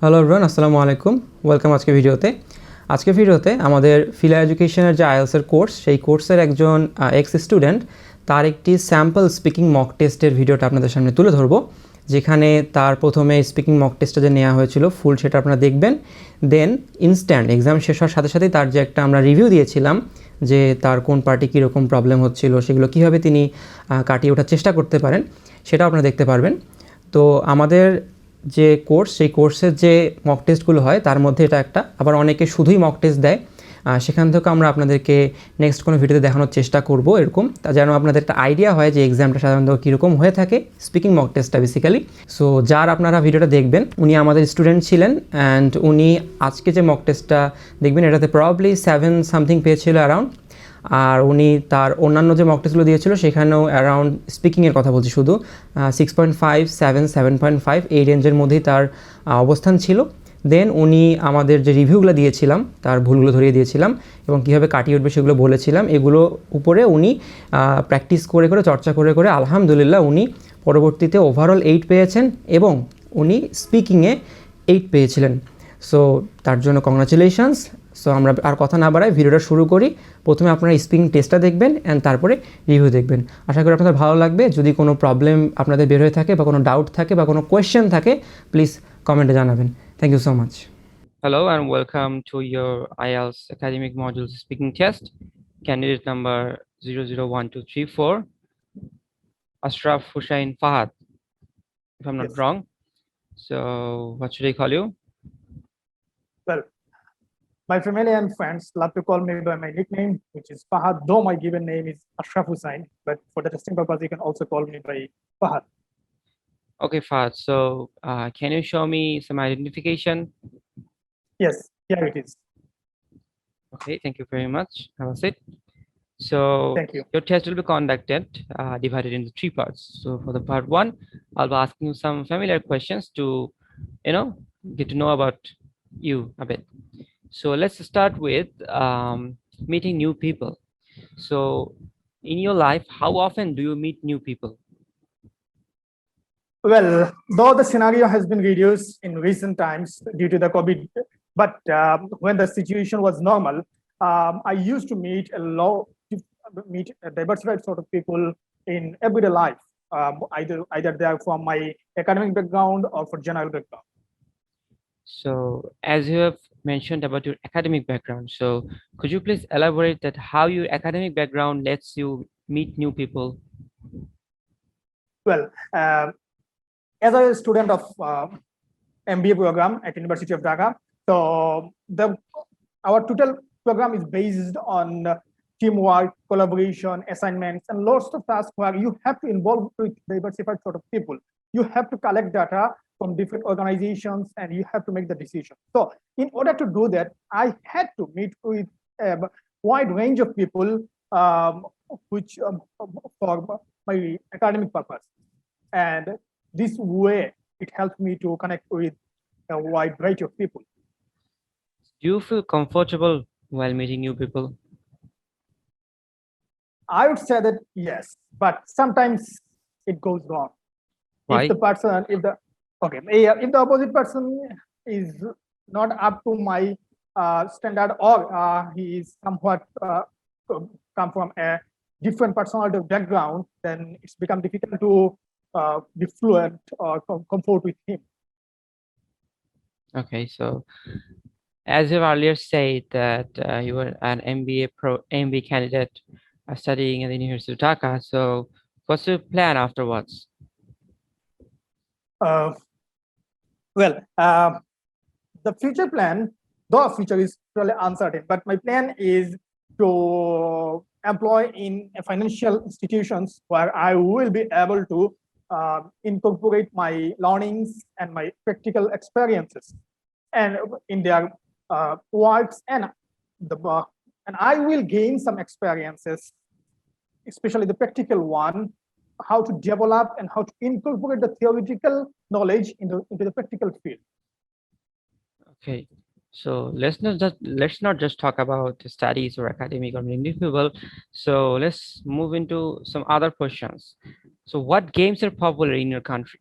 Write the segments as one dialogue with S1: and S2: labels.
S1: Hello everyone, আসসালামু আলাইকুম। Welcome আজকে ভিডিওতে আমাদের ফিলা এডুকেশনের যে আইএলসের কোর্স, সেই কোর্সের একজন এক্স স্টুডেন্ট তার একটি স্যাম্পল স্পিকিং মক টেস্টের ভিডিওটা আপনাদের সামনে তুলে ধরবো, যেখানে তার প্রথমে স্পিকিং মক টেস্টটা যে নেওয়া হয়েছিল ফুল সেটা আপনারা দেখবেন। দেন ইনস্ট্যান্ট এক্সাম শেষ হওয়ার সাথে সাথেই তার যে একটা আমরা রিভিউ দিয়েছিলাম যে তার কোন পার্টি কীরকম প্রবলেম হচ্ছিল, সেগুলো কীভাবে তিনি কাটিয়ে ওঠার চেষ্টা করতে পারেন, সেটাও আপনারা দেখতে পারবেন। তো আমাদের যে কোর্স, সেই কোর্সের যে মক টেস্টগুলো হয় তার মধ্যে এটা একটা, আবার অনেকে শুধুই মক টেস্ট দেয়, সেখান থেকে আমরা আপনাদেরকে নেক্সট কোনো ভিডিওতে দেখানোর চেষ্টা করব এরকম, তা যেন আপনাদের একটা আইডিয়া হয় যে এক্সামটা সাধারণত কীরকম হয়ে থাকে, স্পিকিং মক টেস্টটা বেসিক্যালি। সো যার আপনারা ভিডিওটা দেখবেন উনি আমাদের স্টুডেন্ট ছিলেন, অ্যান্ড উনি আজকে যে মক টেস্টটা দেখবেন এটাতে প্রবাবলি 7 সামথিং পেয়েছিল অ্যারাউন্ড। আর উনি তার অন্যান্য যে মক টেস্টগুলো দিয়েছিল সেখানেও অ্যারাউন্ড, স্পিকিংয়ের কথা বলছি শুধু, 6.5, 7, 7.5 এই রেঞ্জের মধ্যেই তার অবস্থান ছিল। দেন উনি আমাদের যে রিভিউগুলো দিয়েছিলাম, তার ভুলগুলো ধরিয়ে দিয়েছিলাম এবং কীভাবে কাটিয়ে উঠবে সেগুলো বলেছিলাম, এগুলো উপরে উনি প্র্যাকটিস করে চর্চা করে আলহামদুলিল্লাহ উনি পরবর্তীতে ওভারঅল 8 পেয়েছেন এবং উনি স্পিকিংয়ে 8 পেয়েছিলেন। সো তার জন্য কংগ্রাচুলেশনস। সো আমরা আর কথা না বাড়াই, ভিডিওটা শুরু করি। প্রথমে আপনারা স্পিকিং টেস্টটা দেখবেন অ্যান্ড তারপরে রিভিউ দেখবেন। আশা করি আপনাদের ভালো লাগবে। যদি কোনো প্রবলেম আপনাদের বের হয়ে থাকে বা কোনো ডাউট থাকে বা কোনো কোয়েশ্চেন থাকে, প্লিজ কমেন্টে জানাবেন। Thank you so much.
S2: Hello and welcome to your IELTS Academic Modules Speaking Test, candidate number 001234, Ashraf Hussain Fahad, if I'm not
S3: Yes.
S2: wrong. So what should I call you?
S3: Well, my family and friends love to call me by my nickname, which is Fahad, though my given name is Ashraf Hussain. But for the testing purpose, you can also call me by Fahad.
S2: Okay, Fahad. So can you show me some identification?
S3: Yes, here it is.
S2: Okay, thank you very much. Have a seat. So
S3: Thank you.
S2: your test will be conducted divided into 3 parts. So for the part 1, I'll be asking you some familiar questions to, get to know about you a bit. So let's start with meeting new people. So in your life, how often do you meet new people?
S3: Well, though the scenario has been reduced in recent times due to the COVID, but when the situation was normal, I used to meet a diversified sort of people in everyday life. Either they are from my academic background or for general background.
S2: So as you have mentioned about your academic background, so could you please elaborate that how your academic background lets you meet new people?
S3: Well, as a student of MBA program at University of Dhaka, so our total program is based on teamwork, collaboration, assignments, and lots of tasks where you have to involve with diversified sort of people. You have to collect data from different organizations and you have to make the decision. So in order to do that, I had to meet with a wide range of people, which for my academic purpose. And this way, it helps me to connect with a wide variety of people.
S2: Do you feel comfortable while meeting new people?
S3: I would say that yes, but sometimes it goes wrong.
S2: Why?
S3: If the opposite person is not up to my standard, or he is somewhat come from a different personality background, then it's become difficult to be fluent or comfort with him.
S2: Okay, so as you earlier said that you were an MBA candidate studying at the University of Dhaka. So what's your plan afterwards?
S3: The future plan, the future is really uncertain, but my plan is to employ in financial institutions where I will be able to incorporate my learnings and my practical experiences and in their works, and I will gain some experiences, especially the practical one, how to develop and how to incorporate the theoretical knowledge into the practical field.
S2: Okay, so let's not just talk about studies or academic or meeting people. So let's move into some other questions. So what games are popular in your country?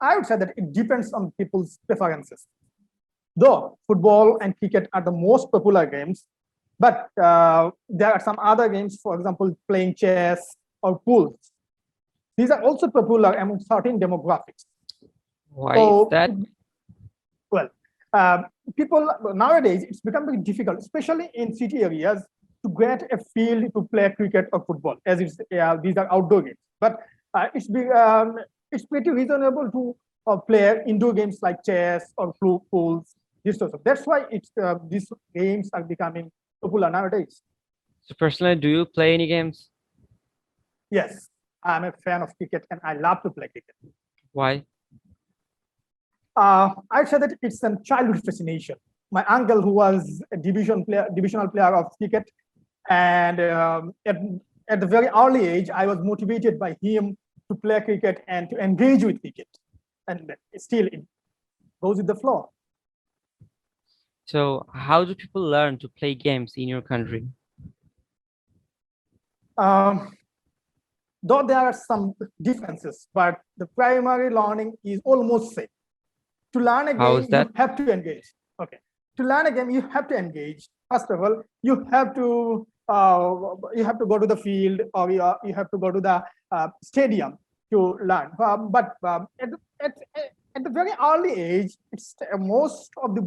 S3: I would say that it depends on people's preferences. Though football and cricket are the most popular games, but there are some other games, for example, playing chess or pool. These are also popular among certain demographics.
S2: Why is that?
S3: Well, people nowadays, it's become very difficult, especially in city areas, to get a field to play cricket or football, as these are outdoor games. But it's pretty reasonable to play indoor games like chess or pools. This sort of. That's why these games are becoming popular nowadays.
S2: So personally, do you play any games?
S3: Yes, I'm a fan of cricket and I love to play cricket.
S2: Why?
S3: I'd say that it's a childhood fascination. My uncle, who was a divisional player of cricket, and at the very early age, I was motivated by him to play cricket and to engage with cricket. And still, it goes with the flow.
S2: So how do people learn to play games in your country?
S3: Though there are some differences, but the primary learning is almost same. To learn a game, you have to engage. Okay. To learn a game, you have to engage. First of all, you have to go to the field, or you have to go to the stadium to learn. But at the very early age, it's most of the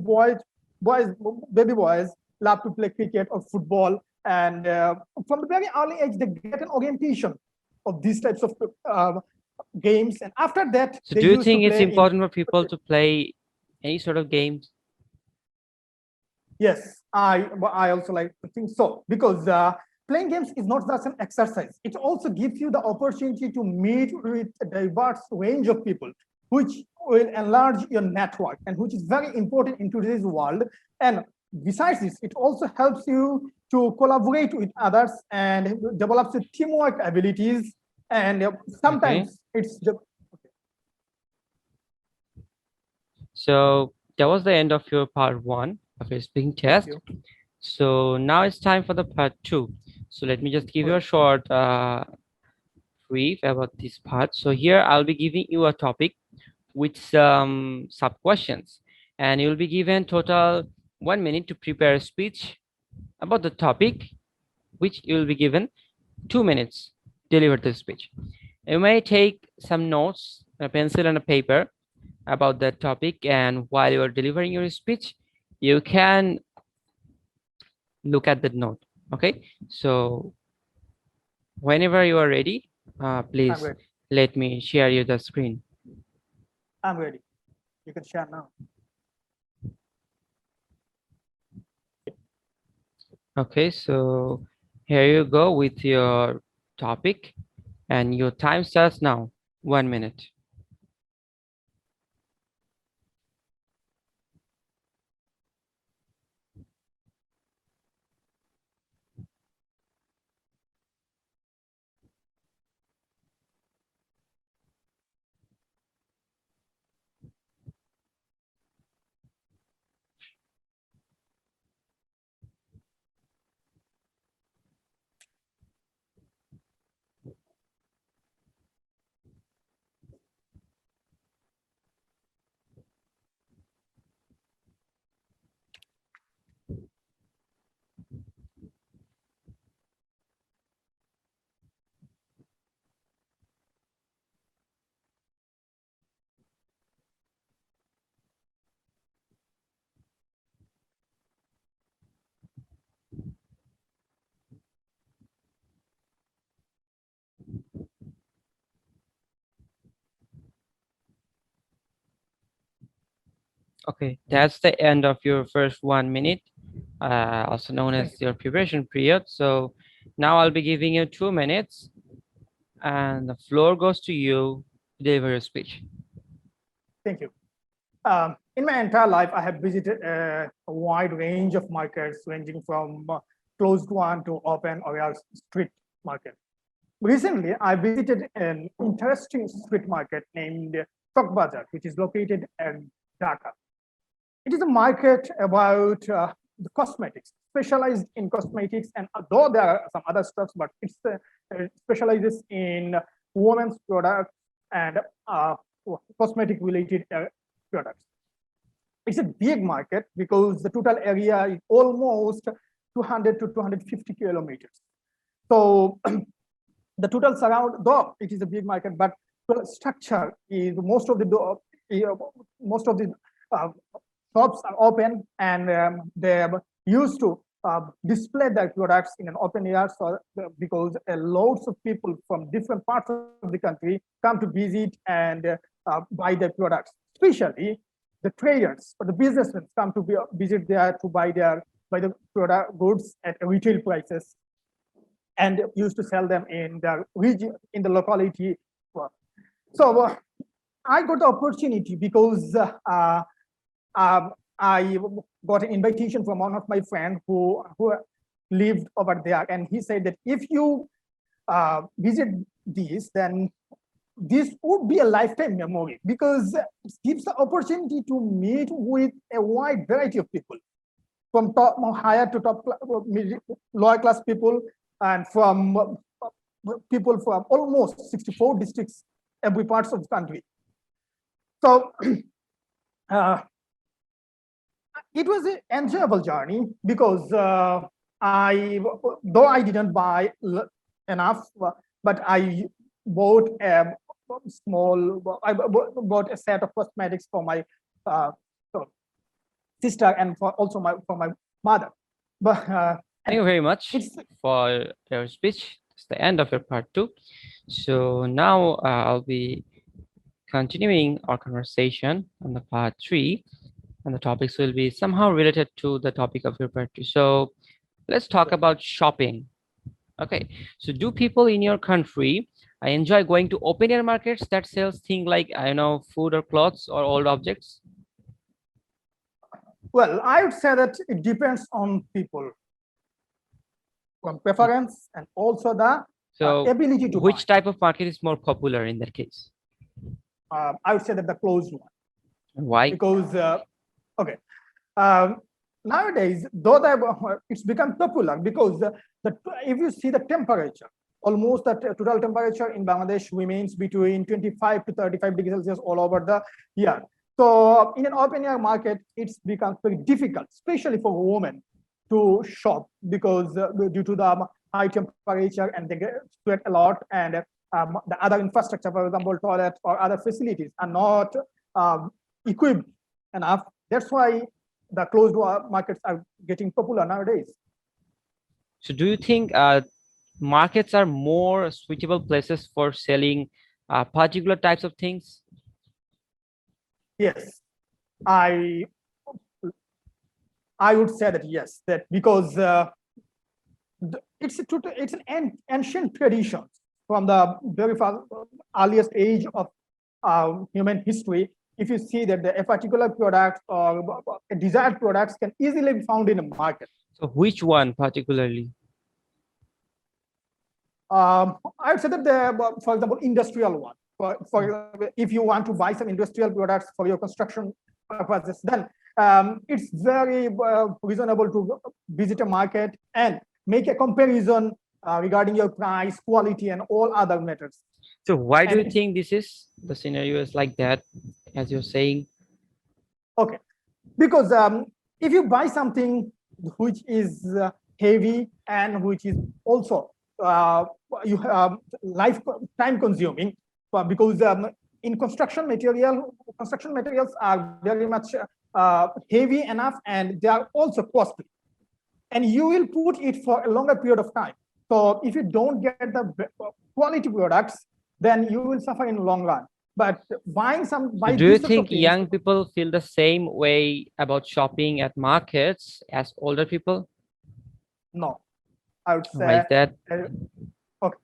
S3: baby boys love to play cricket or football, and from the very early age, they get an orientation of these types of games, and after that,
S2: so do you think it's important for people to play any sort of games?
S3: Yes, I also like to think so, because playing games is not just an exercise. It also gives you the opportunity to meet with a diverse range of people, which will enlarge your network, and which is very important in today's world. And besides this, it also helps you to collaborate with others and develops your teamwork abilities. And sometimes it's the.
S2: So that was the end of your part 1 of your speaking test. So now it's time for the part 2. So let me just give you a short brief about this part. So here I'll be giving you a topic with some sub questions, and you'll be given total 1 minute to prepare a speech about the topic, which you'll be given 2 minutes to deliver the speech. You may take some notes, a pencil and a paper about that topic, and while you are delivering your speech, you can look at that note. Okay, so whenever you are ready, please let me share you the screen.
S3: I'm ready. You can share now.
S2: Okay, so here you go with your topic, and your time starts now. 1 minute. Okay, that's the end of your first 1 minute, also known as your preparation period. So now I'll be giving you 2 minutes, and the floor goes to you to deliver your speech.
S3: Thank you. In my entire life, I have visited a wide range of markets, ranging from closed one to open or else street market. Recently, I visited an interesting street market named Tok Bazar, which is located in Dhaka. It is a market about the cosmetics, specialized in cosmetics, and though there are some other stuff, but it specializes in women's products and cosmetic related products. It's a big market because the total area is almost 200 to 250 kilometers. So the total surround, though it is a big market, but the structure is most of the shops are open, and they used to display their products in an open air, so because lots of people from different parts of the country come to visit and buy their products. Especially the traders or the businessmen come to visit there to buy the product goods at retail prices and used to sell them in the region, in the locality. So I got the opportunity because I got an invitation from one of my friends who lived over there, and he said that if you visit this, then this would be a lifetime memory because it gives the opportunity to meet with a wide variety of people, from top higher to top lower class people, and from people from almost 64 districts, every parts of the country. So it was an enjoyable journey because though I didn't buy enough, but I bought a bought a set of cosmetics for my sister and for my mother. But
S2: thank you very much for your speech. It's the end of your part 2. So now I'll be continuing our conversation on the part 3, and the topics will be somehow related to the topic of your part 2. So let's talk about shopping. Okay, so do people in your country enjoy going to open air markets that sells things like, I know, food or clothes or old objects?
S3: Well, I would say that it depends on people, from preference and also the ability to
S2: which
S3: buy.
S2: type of market is more popular in that case?
S3: I would say that the closed one.
S2: Why?
S3: Because okay, nowadays, though it's become popular because if you see the temperature, almost the total temperature in Bangladesh remains between 25 to 35 degrees Celsius all over the year. So in an open air market, it's become very difficult, especially for women, to shop because due to the high temperature and they get sweat a lot, and the other infrastructure, for example, toilet or other facilities are not equipped enough. That's why the closed markets are getting popular nowadays.
S2: So do you think markets are more suitable places for selling particular types of things?
S3: Yes, I would say that yes, that because it's an ancient tradition from the very earliest age of human history. If you see that a particular product or a desired products can easily be found in a market.
S2: So which one particularly?
S3: I would say that for example, industrial one. For if you want to buy some industrial products for your construction purposes, then it's very reasonable to visit a market and make a comparison regarding your price, quality, and all other matters.
S2: So why do you think this is the scenario is like that, as you're saying?
S3: Okay, because if you buy something which is heavy and which is also you have time consuming, because in construction materials are very much heavy enough, and they are also costly, and you will put it for a longer period of time. So if you don't get the quality products, then you will suffer in the long run. But
S2: do you think young people feel the same way about shopping at markets as older people?
S3: No, I would say.
S2: Why is that?
S3: Okay,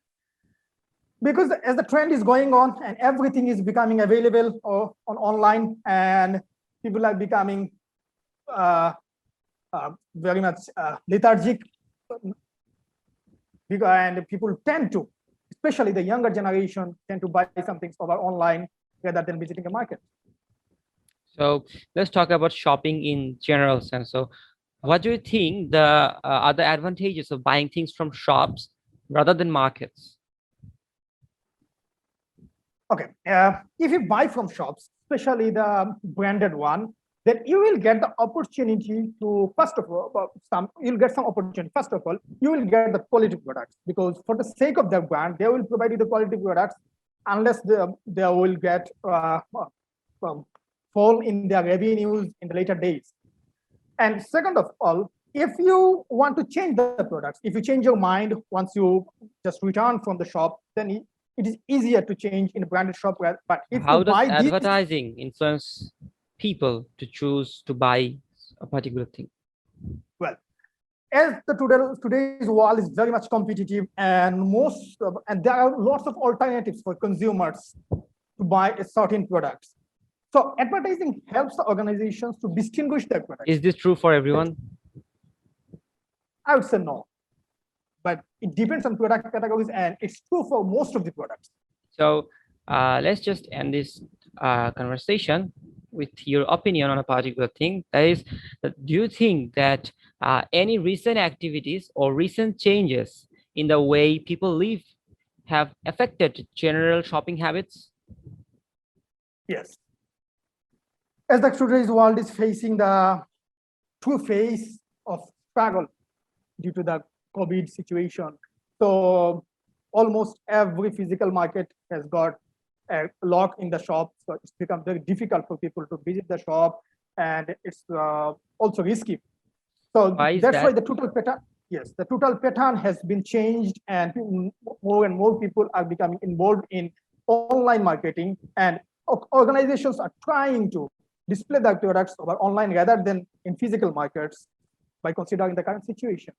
S3: because as the trend is going on and everything is becoming available on online, and people are becoming very much lethargic, and people tend to, especially the younger generation, tend to buy some things over online rather than visiting a market.
S2: So let's talk about shopping in general sense. So what do you think the other advantages of buying things from shops rather than markets?
S3: Okay, if you buy from shops, especially the branded one, then you will get the opportunity to, first of all, you'll get some opportunity. First of all, you will get the quality products, because for the sake of their brand, they will provide you the quality products unless they will get fall in their revenues in the later days. And second of all, if you want to change the products, if you change your mind once you just return from the shop, then it is easier to change in a branded shop. But if
S2: How
S3: you
S2: does
S3: buy these,
S2: advertising influence people to choose to buy a particular thing?
S3: well, as today's world is very much competitive, and and there are lots of alternatives for consumers to buy a certain products. So advertising helps the organizations to distinguish their products.
S2: Is this true for everyone?
S3: I would say no, but it depends on product categories, and it's true for most of the products.
S2: So let's just end this conversation with your opinion on a particular thing. That is, do you think that any recent activities or recent changes in the way people live have affected general shopping habits?
S3: Yes. As the today's world is facing the true phase of struggle due to the COVID situation, so almost every physical market has got a lock in the shop. So it's become very difficult for people to visit the shop, and it's also risky. So that's why the total pattern, yes, the total pattern has been changed, and more and more people are becoming involved in online marketing, and organizations are trying to display their products over online rather than in physical markets by considering the current situation.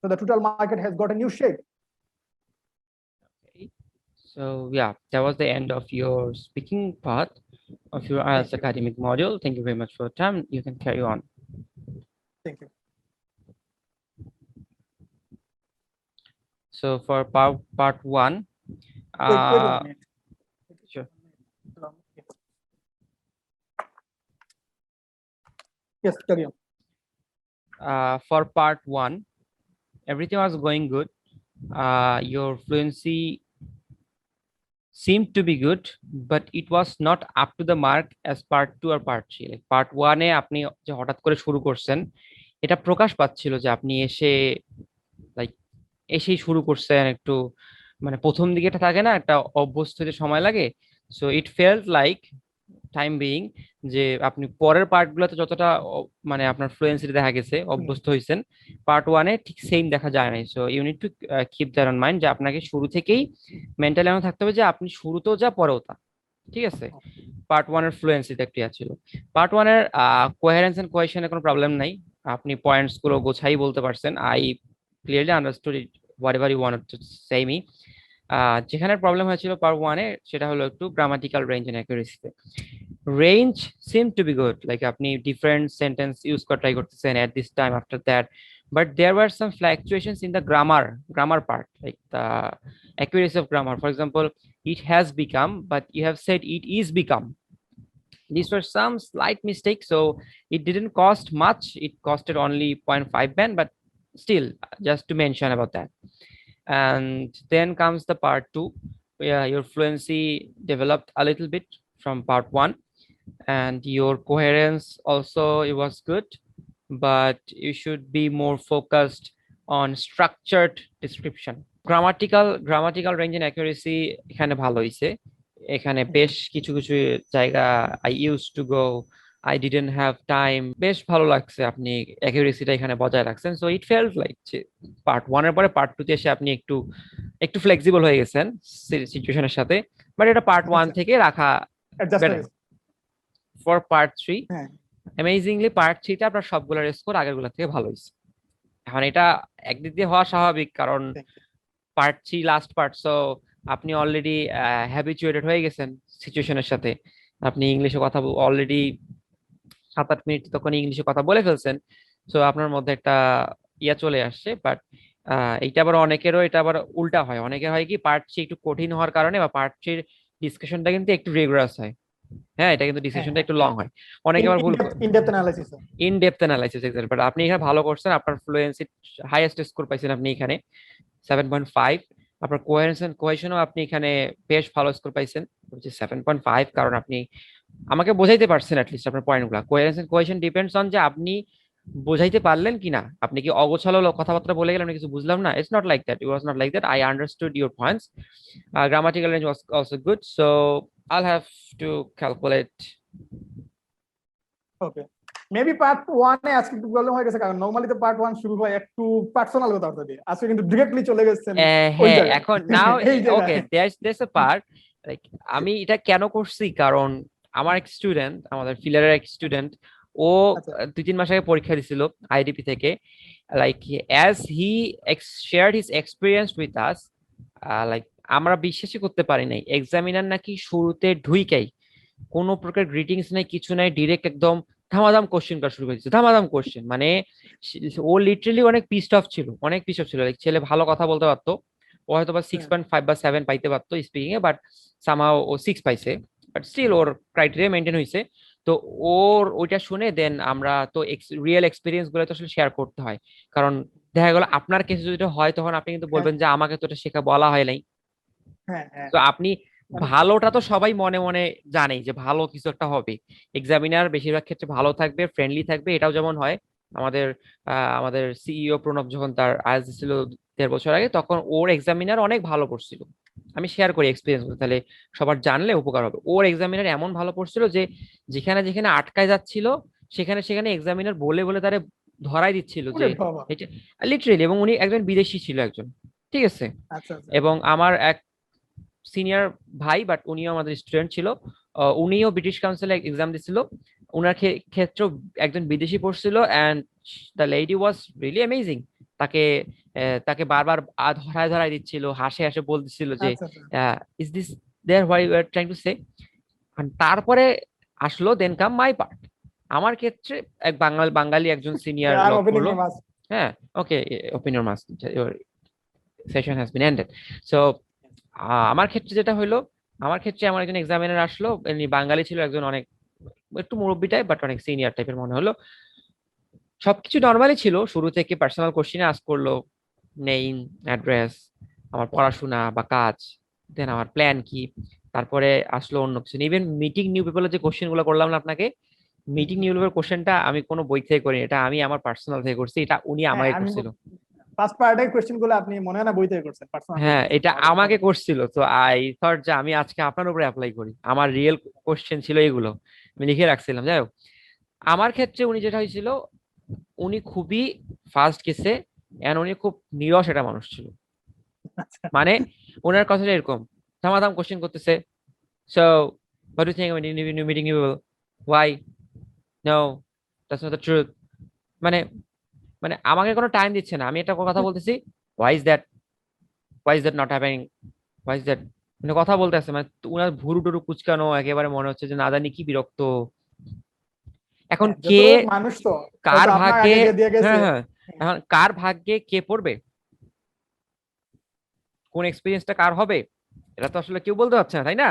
S3: So the total market has got a new shape.
S2: Okay. So yeah, that was the end of your speaking part of your IELTS academic module. Thank you very much for your time. You can carry on.
S3: Thank you.
S2: So for part one,
S3: Wait 1 minute.
S2: Sure.
S3: Yes, carry on.
S2: For part one, everything was going good. Your fluency seemed to be good, but it was not up to the mark as part 2 or part 3. Like part 1 এ আপনি যে হঠাৎ করে শুরু করছেন, এটা প্রকাশ পাচ্ছিল যে আপনি এসেই শুরু করছেন একটু, মানে প্রথম দিকে এটা থাকে না, একটা অভ্যস্ত হতে সময় লাগে। So it felt like time being যে আপনি পরের পার্টগুলোতে যতটা মানে আপনার ফ্লুয়েন্সি দেখা গেছে, অভ্যস্ত হয়েছেন, পার্ট 1 এ ঠিক সেম দেখা যায় নাই। So you need to keep that on mind যে আপনাকে শুরু থেকেই মেন্টালি এমন থাকতে হবে যে আপনি শুরুতেও যা পরেও তা, ঠিক আছে। পার্ট 1 এর ফ্লুয়েন্সিটা ক্লিয়ার ছিল। পার্ট 1 এর কোহেরেন্স এন্ড কোহেশনে কোনো প্রবলেম নাই, আপনি পয়েন্টস গুলো গোছাই বলতে পারছেন। I clearly understood it whatever you wanted to say me. যেখানে প্রবলেম হয়েছিল পার্ট 1 এ, সেটা হলো একটু গ্রামাটিক্যাল রেঞ্জ এন্ড অ্যাকুরেসিতে। Range seemed to be good, like আপনি different sentence use করে try করতেছেন at this time after that, but there were some fluctuations in the grammar part, like the accuracy of grammar. For example, it has become, but you have said it is become. These were some slight mistakes, so it didn't cost much, it costed only 0.5 band, but still, just to mention about that. And then comes the part 2, where your fluency developed a little bit from part 1, and your coherence also, it was good, but you should be more focused on structured description. Grammatical range and accuracy এখানে ভালো হইছে। এখানে বেশ কিছু জায়গা I used to go, I didn't have time, বেশ ভালো লাগছে আপনি অ্যাকুরেসিটা এখানে বজায় রাখছেন। So it felt like part 1 এর পরে পার্ট 2 তে এসে আপনি একটু ফ্লেক্সিবল হয়ে গেছেন সিচুয়েশনের সাথে, বাট এটা পার্ট 1 থেকে রাখা better. For part 3, amazingly part 3 তে আপনার সবগুলোর স্কোর আগেরগুলো থেকে ভালো হয়েছে। এখন এটা একদিক দিয়ে হওয়া স্বাভাবিক, কারণ পার্ট 3 লাস্ট পার্ট, সো আপনি অলরেডি হ্যাবিচুয়েটেড হয়ে গেছেন সিচুয়েশনের সাথে। আপনি ইংলিশে কথা অলরেডি 7-8 মিনিট তখন ইংলিশে কথা বলে ফেলছেন, সো আপনার মধ্যে একটা ইয়া চলে আসছে। বাট এইটা আবার অনেকেরও এটা আবার উল্টা হয়, অনেকের হয় কি পার্ট 3 একটু কঠিন হওয়ার কারণে বা পার্ট 3 ডিসকাশনটা কিন্তু একটু রিগ্রাস হয়। হ্যাঁ, এটা কিন্তু ডিসিশনটা একটু লং হয়, অনেকে আবার ভুল
S3: ইন-ডেপথ অ্যানালাইসিস এক্স্যাক্টলি। বাট আপনি এখানে ভালো করছেন, আপনার ফ্লুয়েন্সি হাইয়েস্ট স্কোর পাইছেন আপনি এখানে 7.5,
S2: আপনার কোহেরেন্স এন্ড কোহেশনও আপনি এখানে বেশ ভালো স্কোর পাইছেন, 7.5, কারণ আপনি আমাকে বোঝাইতে পারছেন অ্যাটলিস্ট আপনার পয়েন্টগুলো। Coherence and cohesion depends on যে আপনি বোঝাইতে পারলেন কিনা, আপনি কি অগোছালো কথাবার্তা বলে গেলেন, আমি কিছু বুঝলাম না। It's not like that, it was not like that, I understood your points. Grammatical range was also good, so I'll have to calculate.
S3: Okay, maybe part 1 এ আজকে একটু প্রবলেম হয়ে গেছে, কারণ নরমালি তো পার্ট 1 শুরু হয় একটু পার্সোনাল কথাবার্তা দিয়ে, আজকে কিন্তু ডিরেক্টলি চলে গেছেন ওই
S2: হ্যাঁ,
S3: জায়গায়।
S2: এখন নাও
S3: এই জায়গায়
S2: ওকে, there's a part, লাইক আমি এটা কেন করছি, কারণ আমার এক স্টুডেন্ট, আমাদের ফিলারের এক স্টুডেন্ট, ও
S3: আচ্ছা
S2: 2-3 মাস আগে পরীক্ষা দিছিল আইডিপি থেকে। Like as he shared his experience with us, like আমরা বিশ্বাসই করতে পারি নাই, এক্সামিনার নাকি শুরুতে ঢুইকাই কোনো প্রকার গ্রিটিংস নাই, কিছু নাই, ডিরেক্ট একদম ধামাধাম কোশ্চেন করা শুরু করে দিচ্ছে, ধামাধাম কোশ্চেন। মানে ও লিটারালি অনেক পিসড অফ ছিল, অনেক পিসড অফ ছিল। লাইক ছেলে ভালো কথা বলতে পারতো, ও হয়তো বা 6.5 বা 7 পাইতে পারতো স্পিকিং এ, বাট সামহাও ও 6 পাইছে, বাট স্টিল ওর ক্রাইটেরিয়া মেনটেন হয়েছে। তো ওর ওইটা শুনে দেন আমরা তো রিয়েল এক্সপিরিয়েন্স গুলো তো আসলে শেয়ার করতে হয়, কারণ দেখা গেল আপনার কেসে যদি এটা হয়, তখন আপনি কিন্তু বলবেন যে আমাকে তো এটা শেখা বলা হয় নাই।
S3: হ্যাঁ হ্যাঁ
S2: তো আপনি ভালোটা তো সবাই মনে মনে জানেই যে ভালো কিছু একটা হবে, এক্সামিনার বেশিরভাগ ক্ষেত্রে ভালো থাকবে, ফ্রেন্ডলি থাকবে, এটাও যেমন হয়। আমাদের আমাদের সিইও প্রণব যখন তার আইএলটিএস ছিল 1.5 বছর আগে, তখন ওর এক্সামিনার অনেক ভালো পড়ছিল। আমি শেয়ার করি এক্সপিরিয়েন্স, তাহলে সবার জানলে উপকার হবে। ওর এক্সামিনার এমন ভালো পড়ছিল যে যেখানে যেখানে আটকায় যাচ্ছিল, সেখানে সেখানে এক্সামিনার বলে বলে তারে ধরাই দিচ্ছিল যে
S3: ওরে বাবা।
S2: এটা লিটারেলি। এবং উনি একজন বিদেশি ছিল একজন, ঠিক আছে।
S3: আচ্ছা আচ্ছা
S2: এবং আমার এক সিনিয়র ভাই, বাট উনিও আমাদের স্টুডেন্ট ছিল, উনিও ব্রিটিশ কাউন্সিলে এক্সাম দিছিল, উনার ক্ষেত্রেও একজন বিদেশি পড়ছিল, and the lady was really amazing. তাকে তাকে বারবার ধরায় ধরায় দিচ্ছিল, হাসে হাসে বলতেছিল যে
S3: আচ্ছা আচ্ছা
S2: is this there what you are trying to say. তারপরে আসলো দেন কাম মাই পার্ট। আমার ক্ষেত্রে এক বাঙালি একজন সিনিয়র
S3: আর
S2: লক
S3: ওপেনিং
S2: করলো।
S3: এ মাস।
S2: হ্যাঁ, okay, opinion must, your session has been ended. So আমার ক্ষেত্রে যেটা হলো, আমার ক্ষেত্রে আমার একজন এক্সামিনার আসলো, এমনি বাঙালি ছিল, একজন অনেক একটু মুরব্বী টাইপ বাট অনেক সিনিয়র টাইপের মনে হলো। সবকিছু নর্মালি ছিল, শুরু থেকে পার্সোনাল কোশ্চেনে আস্ক করলো, নেম, অ্যাড্রেস, আমার পড়াশোনা বা কাজ, দেন আমার প্ল্যান কি, তারপরে আসলো অন্য কিছু। ইভেন মিটিং নিউ পিপলের যে কোশ্চেন গুলো করলাম না আপনাকে, মিটিং নিউ পিপলের কোশ্চেনটা আমি কোনো বই থেকে করিনি, এটা আমি আমার পার্সোনাল থেকে করছি, এটা উনি
S3: হ্যাঁ
S2: আমাকে
S3: আমি
S2: করছিল।
S3: ফার্স্ট পার্টের কোশ্চেন গুলো আপনি মনে হয় না বই থেকে করছেন, পার্সোনাল থেকে
S2: হ্যাঁ,
S3: করছেন
S2: এটা
S3: তাহলে
S2: আমাকে
S3: মনে হয়।
S2: করছিল, তো আই থট যে আমি আজকে আপনার উপরে অ্যাপ্লাই করি, আমার রিয়েল কোশ্চেন ছিল এগুলো, আমি লিখে রাখছিলাম। যাই হোক, আমার ক্ষেত্রে উনি যেটা হয়েছিল, উনি খুবই ফাস্ট গেছে, এন্ড উনি খুব নিরস একটা মানুষ ছিল।
S3: আচ্ছা
S2: মানে ওনার কথাটা এরকম, ধামাধাম কোশ্চেন করতেছে। So what do you think আমি meeting you, why, no, that's not the truth. মানে মানে আমাকে কোনো টাইম দিচ্ছে না, আমি একটা কথা বলতেছি, why is that, why is that not happening, why is that, মানে কথা বলতে আছে, মানে উনার ভুরু টুরু কুচকানো, একেবারে মনে হচ্ছে যে না জানি কি বিরক্ত। এখন
S3: হ্যাঁ,
S2: কে,
S3: যতটুকু মানুষ তো
S2: কার
S3: হয়তো আপনার
S2: ভাগ্যে,
S3: আগে যে দিয়ে গেছে।
S2: হ্যাঁ হ্যাঁ, এখন কার ভাগ্যে কে পড়বে, কোন এক্সপিরিয়েন্সটা কার হবে, এটা তো আসলে কেউ বলতে পারছে না, তাই না?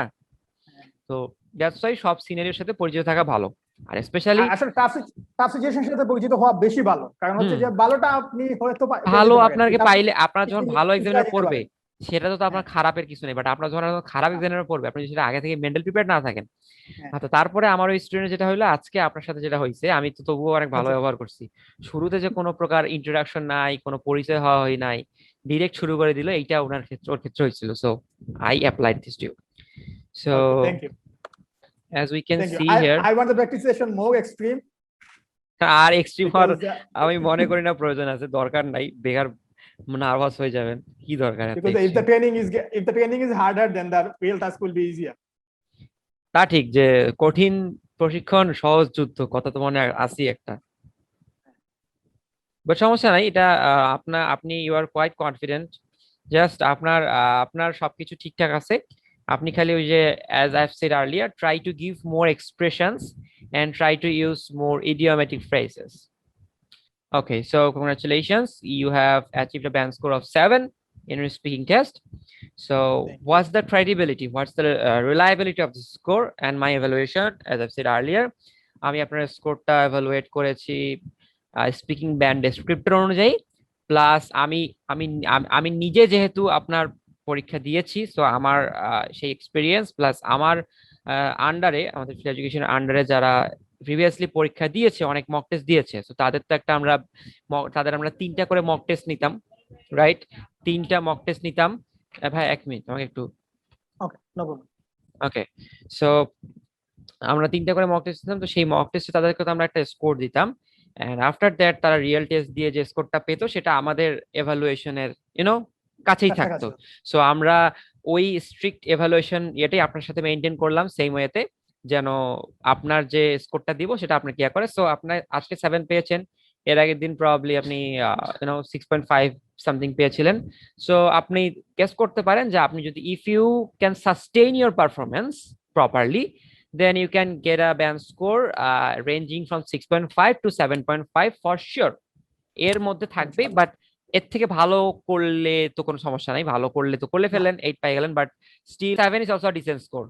S2: তো দ্যাটস ওয়াই সব সিনারিওর সাথে পরিচিত থাকা ভালো, আর স্পেশালি
S3: আসলে টাফ সিচুয়েশনের সাথে পরিচিত হওয়া বেশি ভালো, কারণ হচ্ছে
S2: হুম,
S3: যে ভালোটা আপনি হয়তো পেয়ে
S2: ভালো
S3: যেতে পারেন,
S2: আপনাকে
S3: কিন্তু আপনি
S2: পাইলে, আপনার যখন ভালো
S3: পিছলাই
S2: এক্সামিনার
S3: যেতে
S2: পড়বে,
S3: পারেন।
S2: সেটা তো আপনার
S3: হ্যাঁ
S2: খারাপের কিছু নেই, বাট আপনার যখন একদম খারাপ এক্সামিনার পড়বে, আপনি যদি সেটা আগে থেকে মেন্টাল প্রিপেয়ার না থাকেন।
S3: হ্যাঁ
S2: আচ্ছা, তারপরে আমার ওই স্টুডেন্ট যেটা হইলো আজকে আপনার সাথে যেটা হয়েছে, আমি তো তবুও অনেক ভালো
S3: আচ্ছা
S2: ব্যবহার করছি। শুরুতে যে কোনো প্রকার ইন্ট্রোডাকশন নাই, কোনো পরিচয় হওয়া হয় নাই, ডিরেক্ট শুরু করে দিল, এইটা ওনার ক্ষেত্রে, ওর ক্ষেত্রে হয়েছিল। So I applied this to you. So
S3: okay thank you
S2: as we can
S3: thank you.
S2: See
S3: I
S2: here,
S3: I want the practice session more extreme
S2: আর এক্সট্রিম হওয়ার
S3: বিকজ
S2: আমি মনে করি না প্রয়োজন আছে, দরকার নাই, বেকার নার্ভাস হয়ে যাবেন, কি দরকার এত
S3: because
S2: extreme.
S3: if the training is harder, then the real task will be easier.
S2: তা ঠিক যে কঠিন প্রশিক্ষণ সহজ যুদ্ধ, কথা তো মনে আছে একটা, বাট সমস্যা নাই, এটা আপনি you are quite confident, just আপনার আপনার সবকিছু ঠিকঠাক আছে। আপনি খালি ওই যে as I have said earlier, try to give more expressions and try to use more idiomatic phrases. Okay, so congratulations, you have achieved a band score of 7 in your speaking test. So
S3: Thank you.
S2: what's the credibility, what's the reliability of the score and my evaluation? As I've said earlier, আমি আপনার স্কোরটা evaluate করেছি speaking band descriptor অনুযায়ী, plus আমি আমি আমি নিজে যেহেতু আপনার পরীক্ষা দিয়েছি, সো আমার সেই এক্সপিরিয়েন্স প্লাস আমার আন্ডারে, আমাদের ফিল এডুকেশনের আন্ডারে যারা প্রিভিয়াসলি পরীক্ষা দিয়েছে, অনেক মক টেস্ট দিয়েছে, তো তাদের তো একটা তাদের আমরা 3টা করে মক টেস্ট নিতাম, রাইট? 3টা মক টেস্ট নিতাম। ভাই 1 মিনিট আমাকে একটু,
S3: Okay, no problem.
S2: ওকে। সো আমরা 3টা করে মক টেস্ট দিতাম, তো সেই মক টেস্টে তাদেরকে তো আমরা একটা স্কোর দিতাম, এন্ড আফটার দ্যাট তারা রিয়েল টেস্ট দিয়ে যে স্কোরটা পেতো সেটা আমাদের এভালুয়েশনের কাছেই থাকতো।
S3: কাছাকাছি।
S2: সো আমরা ওই স্ট্রিক্ট এভালুয়েশন এটাই আপনার সাথে মেনটেন করলাম সেম ওয়েতে, যেন আপনার যে স্কোরটা দিব সেটা আপনার কি করে। সো আপনার আজকে 7 পেয়েছেন, এর আগের দিন প্রবাবলি আপনি 6.5 সামথিং পেয়েছিলেন। সো আপনি গেস করতে পারেন যে আপনি যদি, if you can sustain your performance properly, then you can get a band score ranging from 6.5 to 7.5 for sure, এর মধ্যে থাকবে। বাট এর থেকে ভালো করলে তো কোনো সমস্যা নাই, ভালো করলে তো করলে ফেললেন, 8 পেয়ে গেলেন, but still 7 is also a decent score,